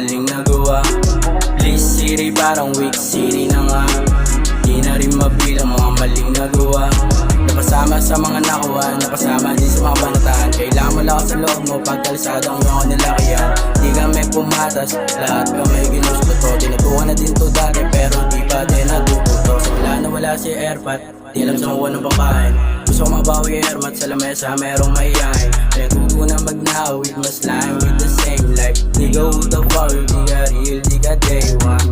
maling nagawa. Please city parang weak city na nga. Di na rin mabilang mga maling nagawa. Napasama sa mga nakuha, napasama din sa mga banataan. Kailangan mo lang sa loob mo, pagkalisada ang iyong nilakihan. Di kami pumatas, lahat kami ginusto to. Tinutukan na din to dati, pero di pa din natututo. Simula na wala si Airpat, di alam sa kuha ng pakain. Gusto ko mabawi Airmat, sa lamesa merong mahihain. Pinatuto na magnaw with my slime, with the same life. Di ka utang power, di ka real, di ka day one.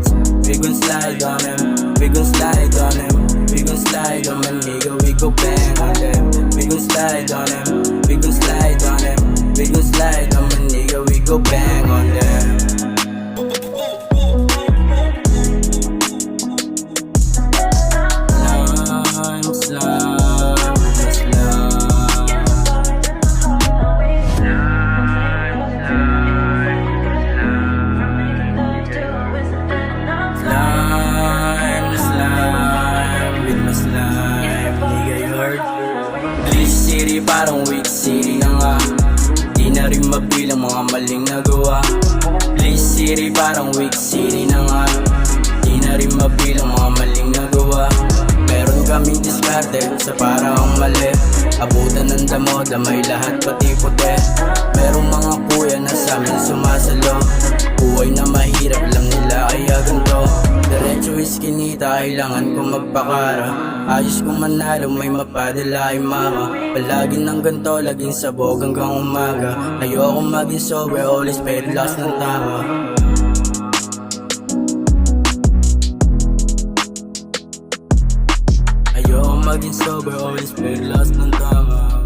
We gon' slide on him, we gon' slide on him, we gon' slide on my nigga, we go bang on them. We gon' slide on him, we gon' slide on him, we gon' slide on my nigga, we go bang on them. City parang weak city na nga. Di na rin mabilang mga maling nagawa. Please city parang weak city na nga. Di na rin mabilang mga maling nagawa. Meron kaming diskarte sa parang mali. Abutan ng damo, damay lahat pati puti. Merong mga kuya na sa amin sumasalo. Buhay na mahirap lang nila kaya ganito. Diretso is kinita, kailangan kong magpakara. Ayos kong manalo, may mapadala ay mama. Palagi ng ganito, laging sabog hanggang umaga. Ayoko maging sober, always paid loss ng tama. Ayoko maging sober, always paid loss ng tama.